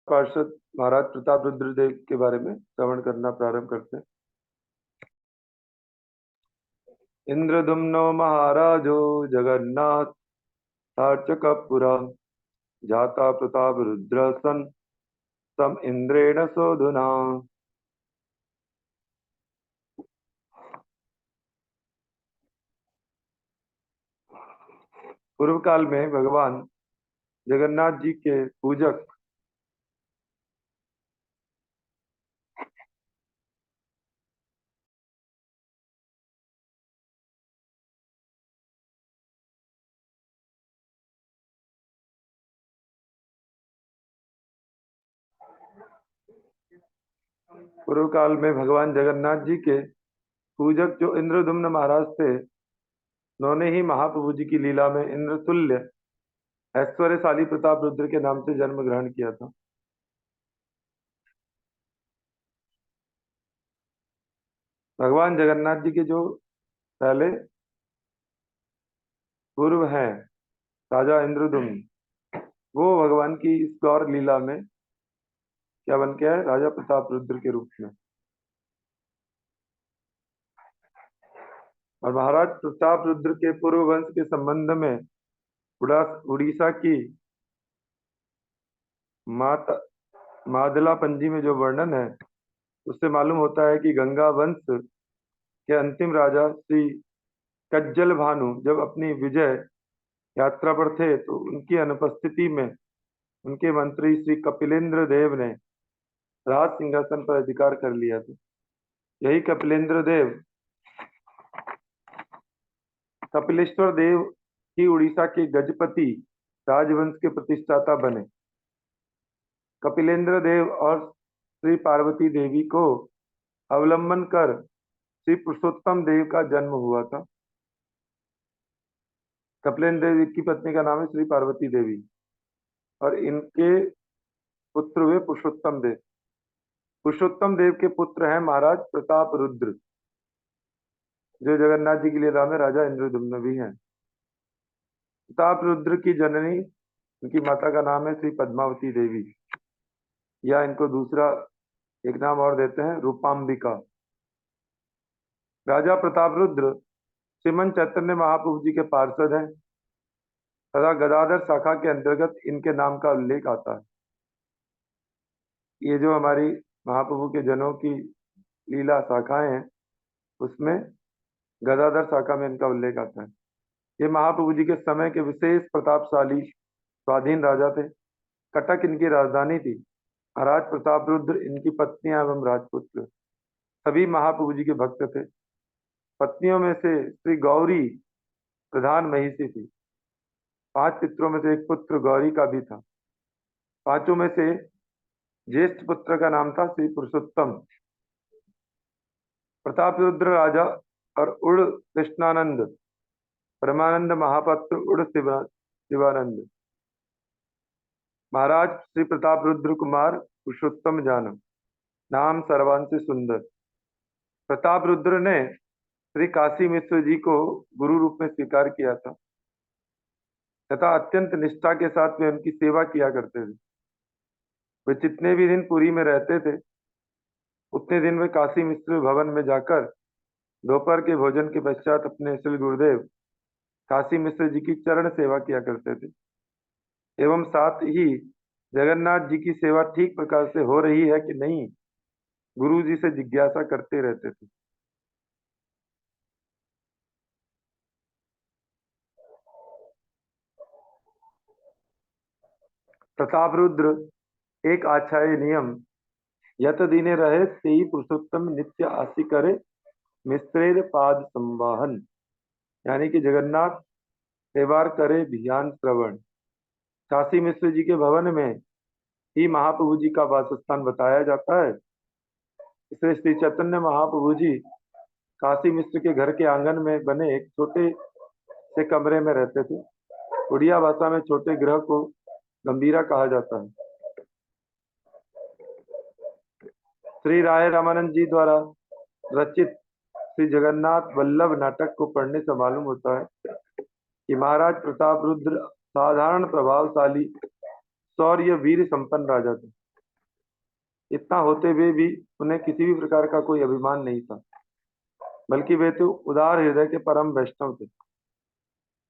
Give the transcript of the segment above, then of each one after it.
पार्षद महाराज प्रताप रुद्र देव के बारे में श्रवण करना प्रारंभ करते हैं। इंद्रदुम्नो महाराजो जगन्नाथ सार्चकपुरा जाता प्रताप रुद्र सन तम इंद्रेण सोधुना। पूर्व काल में भगवान जगन्नाथ जी के पूजक पूर्व काल में भगवान जगन्नाथ जी के पूजक जो इंद्रदुम्न महाराज थे, उन्होंने ही महाप्रभु जी की लीला में इंद्र तुल्य ऐश्वर्यशाली प्रताप रुद्र के नाम से जन्म ग्रहण किया था। भगवान जगन्नाथ जी के जो पहले पूर्व हैं राजा इंद्रदुम्न, वो भगवान की इस गौर लीला में क्या बन के है? राजा प्रताप रुद्र के रूप में। और महाराज प्रताप रुद्र के पूर्व वंश के संबंध में उड़ीसा की मादला पंजी में जो वर्णन है, उससे मालूम होता है कि गंगा वंश के अंतिम राजा श्री कज्जल भानु जब अपनी विजय यात्रा पर थे, तो उनकी अनुपस्थिति में उनके मंत्री श्री कपिलेंद्र देव ने राज सिंहासन पर अधिकार कर लिया था। यही कपिलेंद्र देव कपिलेश्वर देव ही उड़ीसा के गजपति राजवंश के प्रतिष्ठाता बने। कपिलेंद्र देव और श्री पार्वती देवी को अवलंबन कर श्री पुरुषोत्तम देव का जन्म हुआ था। कपिलेंद्र देव की पत्नी का नाम है श्री पार्वती देवी और इनके पुत्र हुए पुरुषोत्तम देव। पुरुषोत्तम देव के पुत्र हैं महाराज प्रताप रुद्र, जो जगन्नाथ जी की लीला में राजा इंद्रदुम्न भी हैं। प्रताप रुद्र की जननी, उनकी माता का नाम है श्री पद्मावती देवी, या इनको दूसरा एक नाम और देते हैं रूपाम्बिका। राजा प्रताप रुद्र श्रीमन चैतन्य महाप्रभु जी के पार्षद हैं तथा गदाधर शाखा के अंतर्गत इनके नाम का उल्लेख आता है। ये जो हमारी महाप्रभु के जनों की लीला शाखाएं हैं, उसमें गदाधर शाखा में इनका उल्लेख आता है। ये महाप्रभु जी के समय के विशेष प्रतापशाली स्वाधीन राजा थे। कटक इनकी राजधानी थी। महाराज प्रताप रुद्र इनकी पत्नियां एवं राजपुत्र सभी महाप्रभु जी के भक्त थे। पत्नियों में से श्री गौरी प्रधान महिषी थी। 5 पितरों में से एक पुत्र गौरी का भी था। 5 में से ज्येष्ठ पुत्र का नाम था श्री पुरुषोत्तम। प्रताप रुद्र राजा और उड़ कृष्णानंद, परमानंद महापात्र उड़ शिवानंद। महाराज श्री प्रताप रुद्र कुमार पुरुषोत्तम जानम, नाम सर्वांश सुंदर। प्रताप रुद्र ने श्री काशी मिश्र जी को गुरु रूप में स्वीकार किया था तथा अत्यंत निष्ठा के साथ वे उनकी सेवा किया करते थे। वे जितने भी दिन पुरी में रहते थे, उतने दिन वे काशी मिश्र भवन में जाकर दोपहर के भोजन के पश्चात अपने श्री गुरुदेव काशी मिश्र जी की चरण सेवा किया करते थे एवं साथ ही जगन्नाथ जी की सेवा ठीक प्रकार से हो रही है कि नहीं, गुरु जी से जिज्ञासा करते रहते थे। प्रताप रुद्र एक आचार्य नियम यत दिने रहे तेई पुरुषोत्तम नित्य आशी करे मिश्रेर पाद संवाहन, यानी कि जगन्नाथ सेवार करे ध्यान श्रवण। काशी मिश्र जी के भवन में ही महाप्रभु जी का वासस्थान बताया जाता है। इसलिए श्री चैतन्य महाप्रभु जी काशी मिश्र के घर के आंगन में बने एक छोटे से कमरे में रहते थे। उड़िया भाषा में छोटे गृह को गंभीरा कहा जाता है। श्री राय रामानंद जी द्वारा रचित श्री जगन्नाथ वल्लभ नाटक को पढ़ने से मालूम होता है कि महाराज प्रताप रुद्र साधारण प्रभावशाली शौर्य वीर संपन्न राजा थे। इतना होते हुए भी उन्हें किसी भी प्रकार का कोई अभिमान नहीं था, बल्कि वे तो उदार हृदय के परम वैष्णव थे।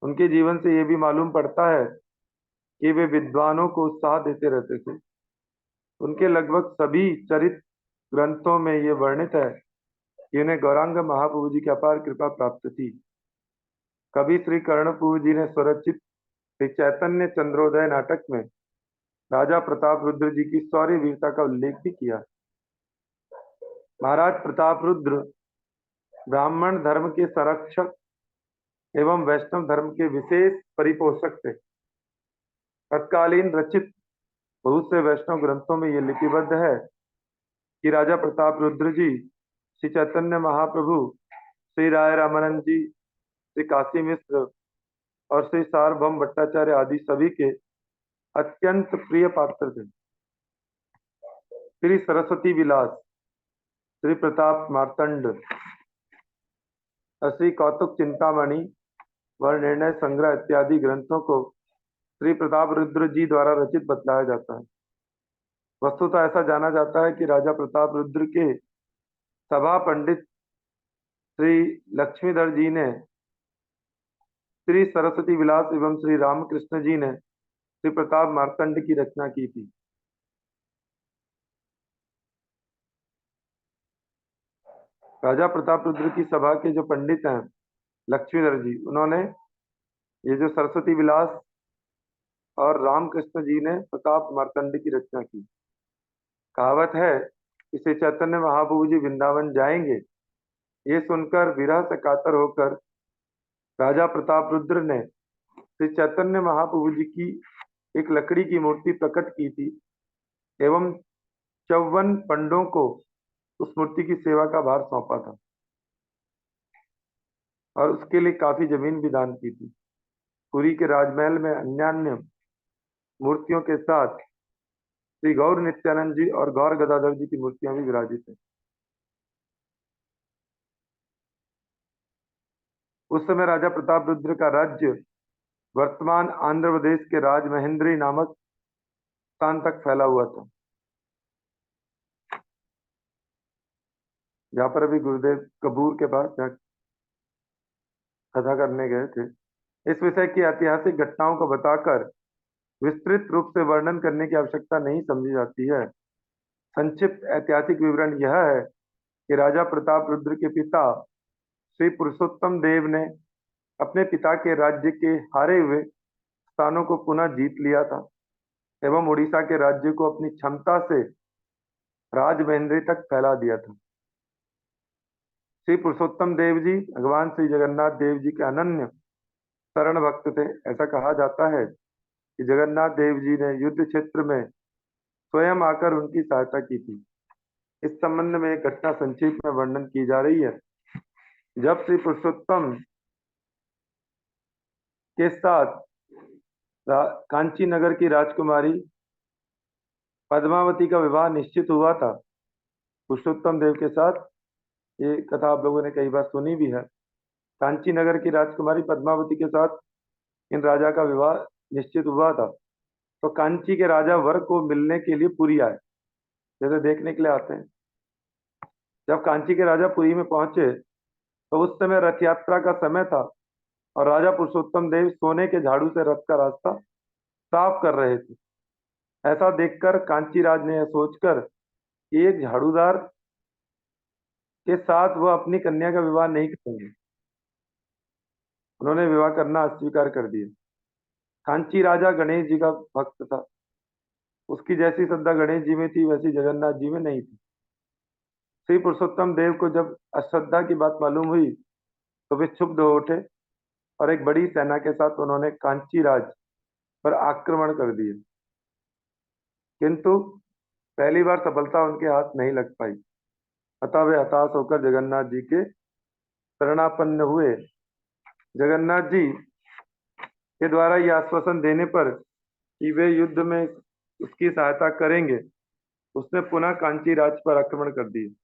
उनके जीवन से ये भी मालूम पड़ता है कि वे विद्वानों को उत्साह देते रहते थे। उनके लगभग सभी चरित्र ग्रंथों में ये वर्णित है कि उन्हें गौरांग महाप्रभु जी की अपार कृपा प्राप्त थी। कभी श्री कर्णप्रभु जी ने स्वरचित श्री चैतन्य चंद्रोदय नाटक में राजा प्रताप रुद्र जी की शौर्य वीरता का उल्लेख भी किया। महाराज प्रताप रुद्र ब्राह्मण धर्म के संरक्षक एवं वैष्णव धर्म के विशेष परिपोषक थे। तत्कालीन रचित बहुत से वैष्णव ग्रंथों में यह लिपिबद्ध है कि राजा प्रताप रुद्र जी श्री चैतन्य महाप्रभु, श्री राय रामानंद जी, श्री काशी मिश्र और श्री सार्वभौम भट्टाचार्य आदि सभी के अत्यंत प्रिय पात्र थे। श्री सरस्वती विलास, श्री प्रताप मार्तंड और श्री कौतुक चिंतामणि व निर्णय संग्रह इत्यादि ग्रंथों को श्री प्रताप रुद्र जी द्वारा रचित बतलाया जाता है। वस्तुतः ऐसा जाना जाता है कि राजा प्रताप रुद्र के सभा पंडित श्री लक्ष्मीधर जी ने श्री सरस्वती विलास एवं श्री रामकृष्ण जी ने श्री प्रताप मार्तंड की रचना की थी। राजा प्रताप रुद्र की सभा के जो पंडित हैं लक्ष्मीधर जी, उन्होंने ये जो सरस्वती विलास और रामकृष्ण जी ने प्रताप मार्तंड की रचना की। कहावत है कि श्री चैतन्य महाप्रभु जी वृंदावन जाएंगे, ये सुनकर विरह से कातर होकर राजा प्रताप रुद्र ने श्री चैतन्य महाप्रभु जी की एक लकड़ी की मूर्ति प्रकट की थी एवं 54 पंडों को उस मूर्ति की सेवा का भार सौंपा था और उसके लिए काफी जमीन भी दान की थी। पुरी के राजमहल में अन्यान्य मूर्तियों के साथ श्री गौर नित्यानंद जी और गौर गदाधर जी की मूर्तियां भी विराजित है। उस समय राजा प्रताप रुद्र का राज्य वर्तमान आंध्र प्रदेश के राजमहेंद्री नामक स्थान तक फैला हुआ था, जहाँ पर अभी गुरुदेव कपूर के पास जहाँ कथा करने गए थे। इस विषय की ऐतिहासिक घटनाओं को बताकर विस्तृत रूप से वर्णन करने की आवश्यकता नहीं समझी जाती है। संक्षिप्त ऐतिहासिक विवरण यह है कि राजा प्रताप रुद्र के पिता श्री पुरुषोत्तम देव ने अपने पिता के राज्य के हारे हुए स्थानों को पुनः जीत लिया था एवं उड़ीसा के राज्य को अपनी क्षमता से राजमहेंद्री तक फैला दिया था। श्री पुरुषोत्तम देव जी भगवान श्री जगन्नाथ देव जी के अनन्य शरण भक्त थे। ऐसा कहा जाता है कि जगन्नाथ देव जी ने युद्ध क्षेत्र में स्वयं आकर उनकी सहायता की थी। इस संबंध में एक घटना संक्षेप में वर्णन की जा रही है। जब श्री पुरुषोत्तम के साथ कांची नगर की राजकुमारी पद्मावती का विवाह निश्चित हुआ था, पुरुषोत्तम देव के साथ, ये कथा आप लोगों ने कई बार सुनी भी है। कांची नगर की राजकुमारी पद्मावती के साथ इन राजा का विवाह निश्चित हुआ था। तो कांची के राजा वर को मिलने के लिए पुरी आए, जैसे देखने के लिए आते हैं। जब कांची के राजा पुरी में पहुंचे तो उस समय रथ यात्रा का समय था और राजा पुरुषोत्तम देव सोने के झाड़ू से रथ का रास्ता साफ कर रहे थे। ऐसा देखकर कांची राज ने यह सोचकर कि एक झाड़ूदार के साथ वह अपनी कन्या का विवाह नहीं करेंगे, उन्होंने विवाह करना अस्वीकार कर दिया। कांची राजा गणेश जी का भक्त था, उसकी जैसी श्रद्धा गणेश जी में थी वैसी जगन्नाथ जी में नहीं थी। श्री पुरुषोत्तम देव को जब अश्रद्धा की बात मालूम हुई तो वे क्षुब्ध हो उठे और एक बड़ी सेना के साथ उन्होंने कांची राज पर आक्रमण कर दिया, किंतु पहली बार सफलता उनके हाथ नहीं लग पाई। अतः वे हताश होकर जगन्नाथ जी के शरणापन्न हुए। जगन्नाथ जी के द्वारा यह आश्वासन देने पर कि वे युद्ध में उसकी सहायता करेंगे, उसने पुनः कांची राज पर आक्रमण कर दिया।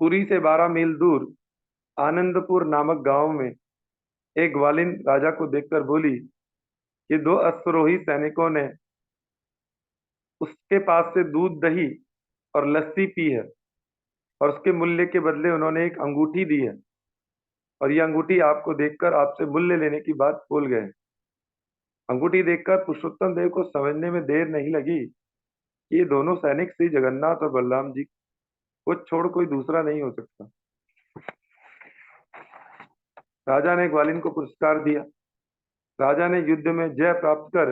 पुरी से 12 मील दूर आनंदपुर नामक गांव में एक ग्वालिन राजा को देखकर बोली कि 2 अश्वरोही सैनिकों ने उसके पास से दूध दही और लस्सी पी है, और उसके मूल्य के बदले उन्होंने एक अंगूठी दी है, और ये अंगूठी आपको देखकर आपसे मूल्य लेने की बात भूल गए। अंगूठी देखकर पुरुषोत्तम देव को समझने में देर नहीं लगी कि ये दोनों सैनिक श्री जगन्नाथ और बलराम जी को छोड़ कोई दूसरा नहीं हो सकता। राजा ने ग्वालिन को पुरस्कार दिया। राजा ने युद्ध में जय प्राप्त कर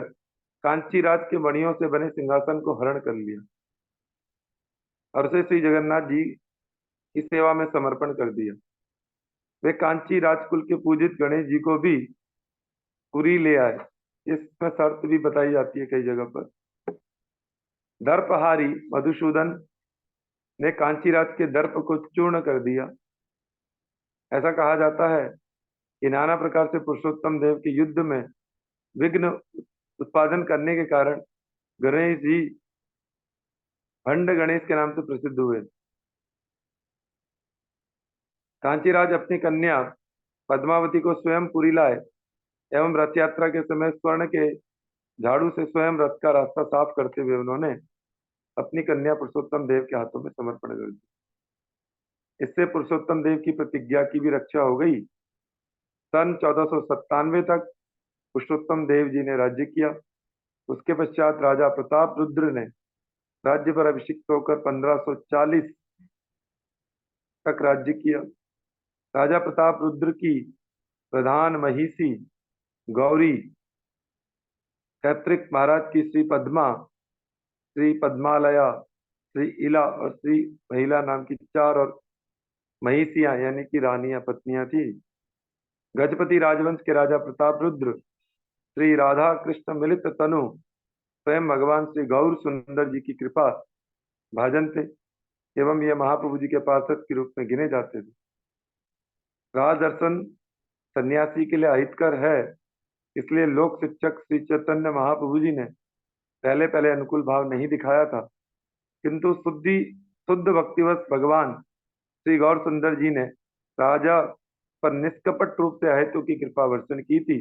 कांची राज के मणियों से बने सिंहासन को हरण कर लिया और उसे श्री जगन्नाथ जी की सेवा में समर्पण कर दिया। वे कांची राजकुल के पूजित गणेश जी को भी पुरी ले आए। इसमें शर्त भी बताई जाती है कई जगह पर। दर्पहारी मधुसूदन ने कांचीराज के दर्प को चूर्ण कर दिया। ऐसा कहा जाता है कि नाना प्रकार से पुरुषोत्तम देव के युद्ध में विघ्न उत्पादन करने के कारण गणेश जी भंड गणेश के नाम से प्रसिद्ध हुए। कांचीराज अपनी कन्या पद्मावती को स्वयं पुरी लाए एवं रथ यात्रा के समय स्वर्ण के झाड़ू से स्वयं रथ का रास्ता साफ करते हुए उन्होंने अपनी कन्या पुरुषोत्तम देव के हाथों में समर्पण कर दी। इससे पुरुषोत्तम देव की प्रतिज्ञा की भी रक्षा हो गई। सन 1497 तक पुरुषोत्तम देव जी ने राज्य किया। उसके पश्चात राजा प्रताप रुद्र ने राज्य पर अभिषिक्त होकर 1540 तक राज्य किया। राजा प्रताप रुद्र की प्रधान महिषी गौरी, कैत्रिक महाराज की श्री पद्मा, श्री पद्मालया, श्री इला और श्री महिला नाम की 4 और महिषियां यानी कि रानियां पत्नियां थी। गजपति राजवंश के राजा प्रताप रुद्र श्री राधा कृष्ण मिलित तनु स्वयं भगवान श्री गौर सुंदर जी की कृपा भाजन थे एवं ये महाप्रभु जी के पार्षद के रूप में गिने जाते थे। राज दर्शन सन्यासी के लिए अहितकर है, इसलिए लोक शिक्षक श्री चैतन्य महाप्रभु जी ने पहले पहले अनुकूल भाव नहीं दिखाया था, किंतु शुद्ध भक्तिवश भगवान श्री गौर सुंदर जी ने राजा पर निष्कपट रूप से अहेतु की कृपा वर्षण की थी।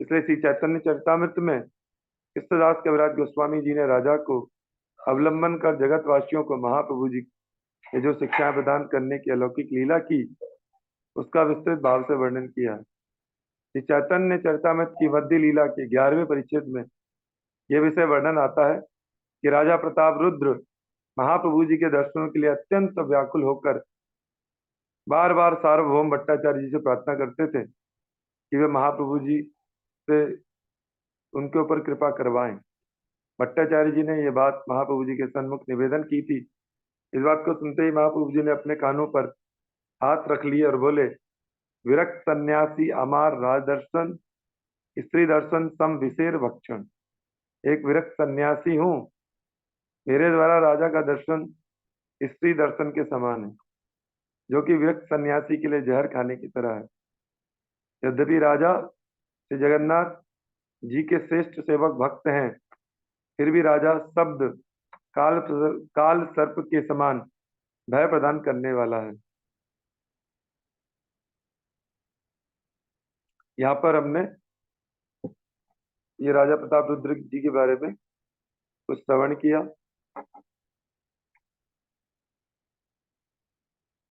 इसलिए श्री चैतन्य चरितामृत में कृष्णदास कविराज गोस्वामी जी ने राजा को अवलंबन कर जगत वासियों को महाप्रभु जी ने जो शिक्षाएं प्रदान करने की अलौकिक लीला की, उसका विस्तृत भाव से वर्णन किया। श्री चैतन्य चरितामृत की मध्य लीला के 11वें परिच्छेद में यह विषय वर्णन आता है कि राजा प्रताप रुद्र महाप्रभु जी के दर्शनों के लिए अत्यंत व्याकुल होकर बार बार सार्वभौम भट्टाचार्य जी से प्रार्थना करते थे कि वे महाप्रभु जी से उनके ऊपर कृपा करवाएं। भट्टाचार्य जी ने यह बात महाप्रभु जी के सन्मुख निवेदन की थी। इस बात को सुनते ही महाप्रभु जी ने अपने कानों पर हाथ रख लिए और बोले, विरक्त सन्यासी अमार राज दर्शन स्त्री दर्शन सम विशेर भक्षण। एक विरक्त सन्यासी हूँ, मेरे द्वारा राजा का दर्शन स्त्री दर्शन के समान है, जो कि विरक्त सन्यासी के लिए जहर खाने की तरह है। यद्यपि राजा श्री जगन्नाथ जी के श्रेष्ठ सेवक भक्त हैं, फिर भी राजा शब्द काल सर्प के समान भय प्रदान करने वाला है। यहाँ पर हमने ये राजा प्रताप रुद्र जी के बारे में कुछ श्रवण किया।